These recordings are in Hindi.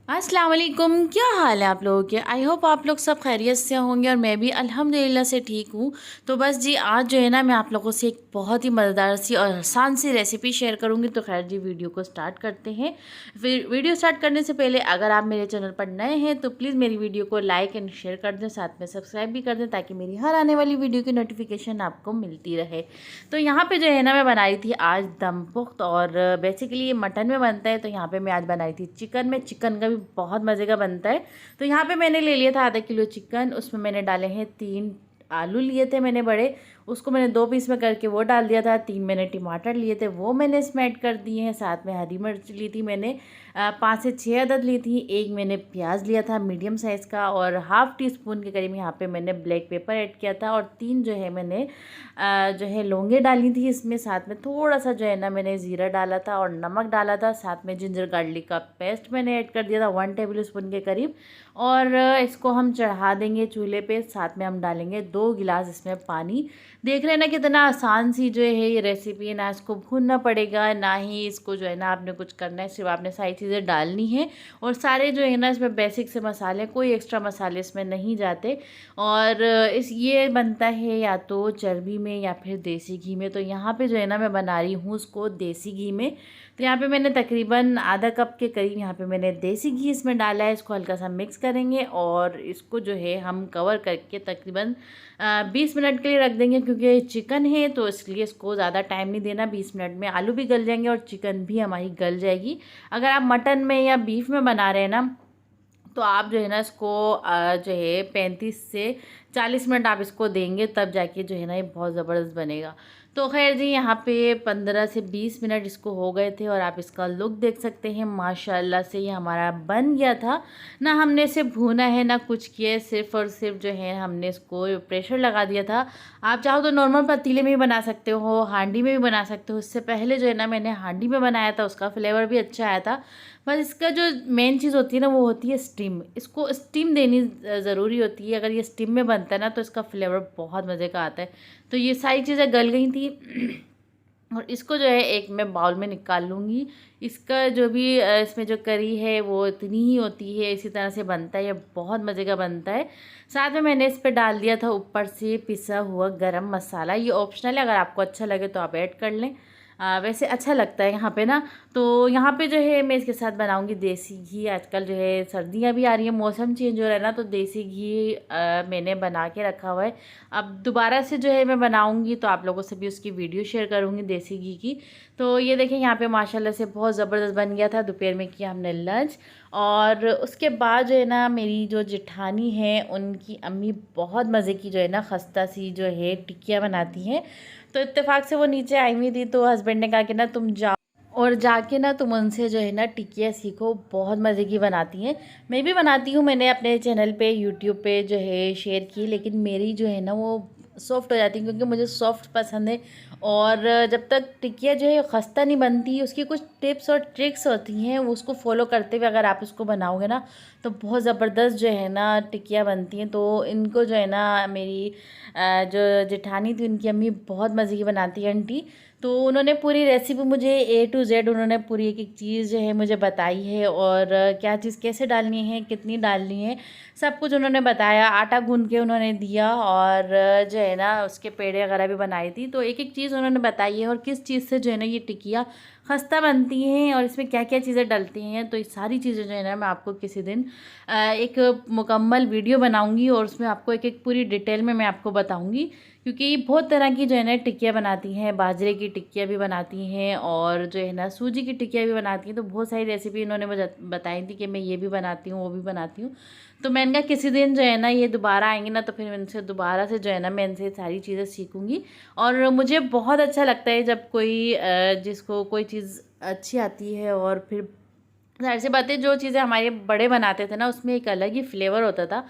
अस्सलाम वालेकुम। क्या हाल है आप लोगों के? आई होप आप लोग सब खैरियत से होंगे और मैं भी अल्हम्दुलिल्लाह से ठीक हूँ। तो बस जी आज जो है ना मैं आप लोगों से एक बहुत ही मज़ेदार सी और आसान सी रेसिपी शेयर करूँगी। तो खैर जी वीडियो को स्टार्ट करते हैं। फिर वीडियो स्टार्ट करने से पहले अगर आप मेरे चैनल पर नए हैं तो प्लीज़ मेरी वीडियो को लाइक एंड शेयर कर दें, साथ में सब्सक्राइब भी कर दें ताकि मेरी हर आने वाली वीडियो की नोटिफिकेशन आपको मिलती रहे। तो यहाँ पे जो है ना मैं बनाई थी आज दम पुख्त, और बेसिकली ये मटन में बनता है। तो यहाँ पे मैं आज बनाई थी चिकन में। चिकन का भी बहुत मज़े का बनता है। तो यहाँ पे मैंने ले लिया था आधा किलो चिकन। उसमें मैंने डाले हैं 3 आलू लिए थे मैंने बड़े, उसको मैंने 2 पीस में करके वो डाल दिया था। 3 मैंने टमाटर लिए थे वो मैंने इसमें ऐड कर दिए हैं। साथ में हरी मिर्च ली थी मैंने 5 से 6 अदद ली थी। एक मैंने प्याज लिया था मीडियम साइज़ का, और हाफ़ टी स्पून के करीब यहाँ पे मैंने ब्लैक पेपर ऐड किया था। और 3 जो है मैंने जो है लौंगे डाली थी इसमें। साथ में थोड़ा सा जो है ना मैंने ज़ीरा डाला था और नमक डाला था। साथ में जिंजर गार्लिक का पेस्ट मैंने ऐड कर दिया था 1 टेबल स्पून के करीब। और इसको हम चढ़ा देंगे चूल्हे पे। साथ में हम डालेंगे 2 गिलास इसमें पानी। देख रहे हैं ना कितना आसान सी जो है ये रेसिपी है। ना इसको भूनना पड़ेगा, ना ही इसको जो है ना आपने कुछ करना है, सिर्फ आपने सारी चीज़ें डालनी है। और सारे जो है ना इसमें बेसिक से मसाले, कोई एक्स्ट्रा मसाले इसमें नहीं जाते। और इस ये बनता है या तो चर्बी में या फिर देसी घी में। तो यहाँ पे जो है ना मैं बना रही हूँ उसको देसी घी में। तो यहाँ पे मैंने तकरीबन आधा कप के करीब यहाँ पे मैंने देसी घी इसमें डाला है। इसको हल्का सा मिक्स करेंगे और इसको जो है हम कवर करके तकरीबन 20 मिनट के लिए रख देंगे, क्योंकि चिकन है तो इसलिए इसको ज़्यादा टाइम नहीं देना। 20 मिनट में आलू भी गल जाएंगे और चिकन भी हमारी गल जाएगी। अगर आप मटन में या बीफ में बना रहे हैं ना तो आप जो है ना इसको जो है 35 से 40 मिनट आप इसको देंगे, तब जाके जो है ना ये बहुत ज़बरदस्त बनेगा। तो खैर जी यहाँ पे 15 से 20 मिनट इसको हो गए थे और आप इसका लुक देख सकते हैं। माशाल्लाह से ये हमारा बन गया था। ना हमने इसे भूना है ना कुछ किया है, सिर्फ और सिर्फ जो है हमने इसको प्रेशर लगा दिया था। आप चाहो तो नॉर्मल पतीले में भी बना सकते हो, हांडी में भी बना सकते हो। इससे पहले जो है ना मैंने हांडी में बनाया था, उसका फ्लेवर भी अच्छा आया था। बस इसका जो मेन चीज़ होती है ना वो होती है स्टीम। इसको स्टीम देनी ज़रूरी होती है। अगर ये स्टीम में बनता है ना तो इसका फ्लेवर बहुत मज़े का आता है। तो ये सारी चीज़ें गल गई थी और इसको जो है एक मैं बाउल में निकाल लूँगी। इसका जो भी इसमें जो करी है वो इतनी ही होती है, इसी तरह से बनता है, ये बहुत मज़े का बनता है। साथ में मैंने इस पर डाल दिया था ऊपर से पिसा हुआ गरम मसाला। ये ऑप्शनल है, अगर आपको अच्छा लगे तो आप ऐड कर लें। वैसे अच्छा लगता है यहाँ पे ना। तो यहाँ पे जो है मैं इसके साथ बनाऊँगी देसी घी। आजकल जो है सर्दियाँ भी आ रही हैं, मौसम चेंज हो रहा है ना, तो देसी घी मैंने बना के रखा हुआ है। अब दोबारा से जो है मैं बनाऊँगी तो आप लोगों से भी उसकी वीडियो शेयर करूँगी देसी घी की। तो ये देखें यहाँ पे माशाल्लाह से बहुत ज़बरदस्त बन गया था। दोपहर में किया हमने लंच, और उसके बाद जो है ना मेरी जो जेठानी है उनकी अम्मी बहुत मज़े की जो है ना खस्ता सी जो है टिक्कियाँ बनाती हैं। तो इत्तेफाक से वो नीचे आई हुई थी, तो हस्बैंड ने कहा कि ना तुम जाओ और जाके ना तुम उनसे जो है ना टिकिया सीखो, बहुत मज़े की बनाती हैं। मैं भी बनाती हूँ, मैंने अपने चैनल पे यूट्यूब पे जो है शेयर की, लेकिन मेरी जो है ना वो सॉफ्ट हो जाती है, क्योंकि मुझे सॉफ्ट पसंद है। और जब तक टिकिया जो है खस्ता नहीं बनती, उसकी कुछ टिप्स और ट्रिक्स होती हैं, उसको फॉलो करते हुए अगर आप इसको बनाओगे ना तो बहुत ज़बरदस्त जो है ना टिकिया बनती हैं। तो इनको जो है ना मेरी जो जेठानी थी उनकी अम्मी बहुत मज़े की बनाती है आंटी। तो उन्होंने पूरी रेसिपी मुझे A to Z उन्होंने पूरी एक एक चीज़ जो है मुझे बताई है, और क्या चीज़ कैसे डालनी है, कितनी डालनी है, सब कुछ उन्होंने बताया। आटा गूंद के उन्होंने दिया, और जो है ना उसके पेड़े वगैरह भी बनाई थी। तो एक एक चीज़ उन्होंने बताई है, और किस चीज़ से जो है ना ये टिकिया खस्ता बनती हैं और इसमें क्या क्या चीज़ें डलती हैं। तो ये सारी चीज़ें जो है ना मैं आपको किसी दिन एक मुकम्मल वीडियो बनाऊंगी और उसमें आपको एक एक पूरी डिटेल में मैं आपको बताऊंगी। क्योंकि बहुत तरह की जो है ना टिक्कियाँ बनाती हैं, बाजरे की टिक्कियाँ भी बनाती हैं और जो है ना सूजी की टिक्कियाँ भी बनाती हैं। तो बहुत सारी रेसिपी इन्होंने मुझे बताई थी कि मैं ये भी बनाती हूँ वो भी बनाती हूँ। तो मैंने कहा किसी दिन जो है ना ये दोबारा आएंगे ना तो फिर इनसे दोबारा से जो है ना मैं इनसे सारी चीज़ें सीखूँगी। और मुझे बहुत अच्छा लगता है जब कोई जिसको कोई चीज़ अच्छी आती है, और फिर ज़ाहिर सी बात है जो चीज़ें हमारे बड़े बनाते थे ना उसमें एक अलग ही फ्लेवर होता था।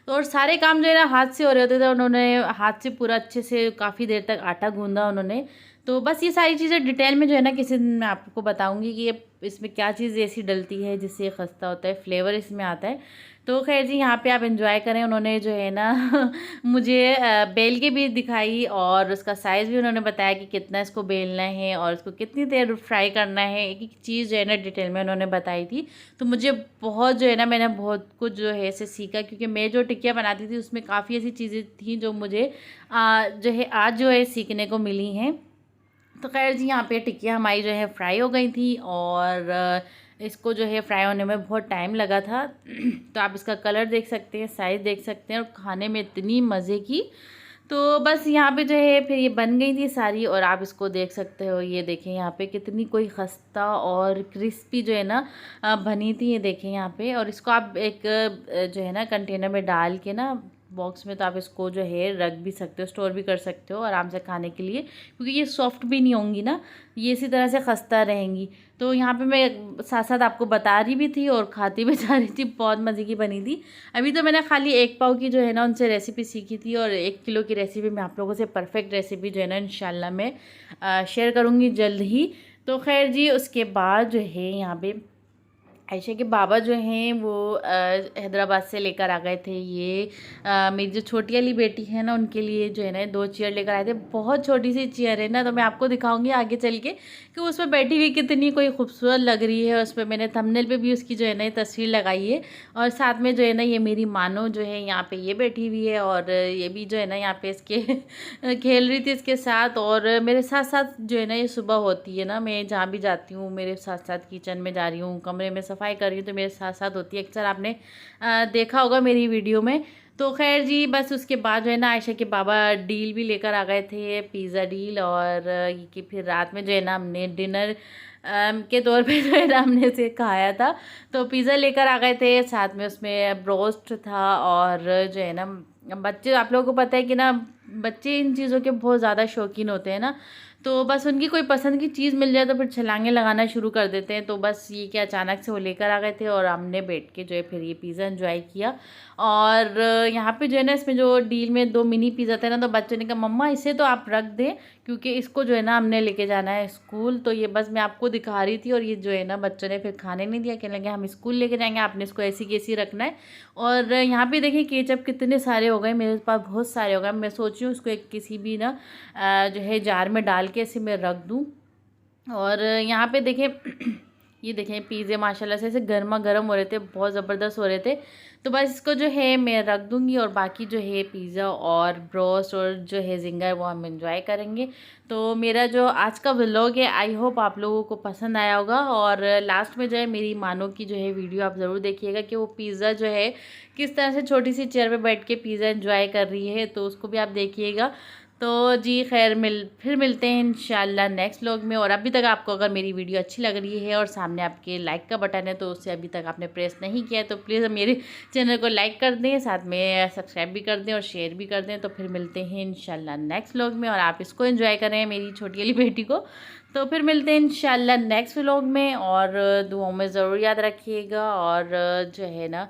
तो और सारे काम जो है ना हाथ से हो रहे होते थे। उन्होंने हाथ से पूरा अच्छे से काफ़ी देर तक आटा गूंदा उन्होंने, तो बस ये सारी चीज़ें डिटेल में जो है ना किसी दिन मैं आपको बताऊंगी कि ये इसमें क्या चीज़ ऐसी डलती है जिससे ये खस्ता होता है, फ्लेवर इसमें आता है। तो खैर जी, यहाँ पे आप एंजॉय करें। उन्होंने जो है ना मुझे बेल के भी दिखाई और उसका साइज़ भी उन्होंने बताया कि कितना इसको बेलना है और इसको कितनी देर फ्राई करना है। एक एक चीज़ जो है ना डिटेल में उन्होंने बताई थी। तो मुझे बहुत जो है ना, मैंने बहुत कुछ जो है इसे सीखा, क्योंकि मैं जो टिक्कियाँ बनाती थी उसमें काफ़ी ऐसी चीज़ें थी जो मुझे जो है आज जो है सीखने को मिली हैं। तो खैर जी, यहाँ पे टिक्कियाँ हमारी जो है फ्राई हो गई थी और इसको जो है फ्राई होने में बहुत टाइम लगा था। तो आप इसका कलर देख सकते हैं, साइज़ देख सकते हैं और खाने में इतनी मज़े की। तो बस यहाँ पे जो है फिर ये बन गई थी सारी और आप इसको देख सकते हो। ये देखें यहाँ पे कितनी कोई खस्ता और क्रिस्पी जो है ना बनी थी। ये देखें यहाँ पे। और इसको आप एक जो है ना कंटेनर में डाल के ना बॉक्स में, तो आप इसको जो है रख भी सकते हो, स्टोर भी कर सकते हो आराम से खाने के लिए, क्योंकि ये सॉफ्ट भी नहीं होंगी ना, ये इसी तरह से खस्ता रहेंगी। तो यहाँ पे मैं साथ साथ आपको बता रही भी थी और खाती भी जा रही थी। बहुत मज़े की बनी थी। अभी तो मैंने खाली 1 पाव की जो है ना उनसे रेसिपी सीखी थी और 1 किलो की रेसिपी मैं आप लोगों से परफेक्ट रेसिपी जो है ना इंशाल्लाह मैं शेयर करूँगी जल्द ही। तो खैर जी, उसके बाद जो है यहाँ पे आयशा के बाबा जो हैं वो हैदराबाद से लेकर आ गए थे। ये मेरी जो छोटी वाली बेटी है ना उनके लिए जो है ना 2 चेयर लेकर आए थे। बहुत छोटी सी चेयर है ना, तो मैं आपको दिखाऊंगी आगे चल के कि उस पर बैठी हुई कितनी कोई खूबसूरत लग रही है। उस पर मैंने थंबनेल पे भी उसकी जो है ना ये तस्वीर लगाई है। और साथ में जो है ना ये मेरी मानो जो है यहाँ पे ये बैठी हुई है और ये भी जो है ना यहाँ पे इसके खेल रही थी इसके साथ। और मेरे साथ साथ जो है ना ये सुबह होती है ना, मैं जहाँ भी जाती हूँ मेरे साथ साथ किचन में जा रही हूँ, कमरे में सफाई कर रही हूँ, तो मेरे साथ साथ होती है। अक्सर आपने देखा होगा मेरी वीडियो में। तो खैर जी, बस उसके बाद जो है ना आयशा के बाबा डील भी लेकर आ गए थे, पिज़्ज़ा डील। और ये कि फिर रात में जो है ना हमने डिनर के तौर पे जो है ना हमने इसे खाया था। तो पिज़्ज़ा लेकर आ गए थे, साथ में उसमें ब्रोस्ट था। और जो है ना बच्चे, आप लोगों को पता है कि ना बच्चे इन चीज़ों के बहुत ज़्यादा शौकीन होते हैं ना, तो बस उनकी कोई पसंद की चीज़ मिल जाए तो फिर छलांगे लगाना शुरू कर देते हैं। तो बस ये क्या अचानक से वो लेकर आ गए थे और हमने बैठ के जो है फिर ये पिज़्ज़ा एंजॉय किया। और यहाँ पे जो है ना इसमें जो डील में 2 मिनी पिज़्ज़ा थे ना, तो बच्चों ने कहा मम्मा इसे तो आप रख दें, क्योंकि इसको जो है ना हमने लेके जाना है स्कूल। तो ये बस मैं आपको दिखा रही थी। और ये जो है ना बच्चों ने फिर खाने नहीं दिया, कहने लगे हम स्कूल लेके जाएंगे, आपने इसको ऐसी कैसी रखना है। और यहाँ पे देखिए केचप कितने सारे हो गए, मेरे पास बहुत सारे हो गए। मैं सोच रही हूँ उसको एक किसी भी ना जो है जार में डाल के ऐसे मैं रख दूँ। और यहाँ पे देखें ये देखें पिज़्ज़े माशाल्लाह से ऐसे गर्मा गर्म हो रहे थे, बहुत ज़बरदस्त हो रहे थे। तो बस इसको जो है मैं रख दूँगी और बाकी जो है पिज़्ज़ा और ब्रोस्ट और जो है ज़िंगा है वो हम एंजॉय करेंगे। तो मेरा जो आज का व्लॉग है आई होप आप लोगों को पसंद आया होगा। और लास्ट में जो है मेरी मानो की जो है वीडियो आप ज़रूर देखिएगा कि वो पिज़्ज़ा जो है किस तरह से छोटी सी चेयर पर बैठ के पिज़्ज़ा एंजॉय कर रही है, तो उसको भी आप देखिएगा। तो जी खैर फिर मिलते हैं इंशाल्लाह नेक्स्ट व्लॉग में। और अभी तक आपको अगर मेरी वीडियो अच्छी लग रही है और सामने आपके लाइक का बटन है तो उसे अभी तक आपने प्रेस नहीं किया है, तो प्लीज़ मेरे चैनल को लाइक कर दें, साथ में सब्सक्राइब भी कर दें और शेयर भी कर दें। तो फिर मिलते हैं इंशाल्लाह नेक्स्ट व्लॉग में और आप इसको एंजॉय करें मेरी छोटी वाली बेटी को। तो फिर मिलते हैं इंशाल्लाह नेक्स्ट व्लॉग में और दुआओं में ज़रूर याद रखिएगा। और जो है ना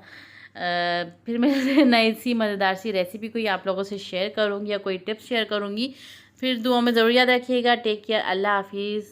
फिर मैं नई सी मज़ेदार सी रेसिपी कोई आप लोगों से शेयर करूँगी या कोई टिप्स शेयर करूँगी। फिर दुआ में ज़रूर याद रखिएगा। टेक केयर, अल्लाह हाफिज़।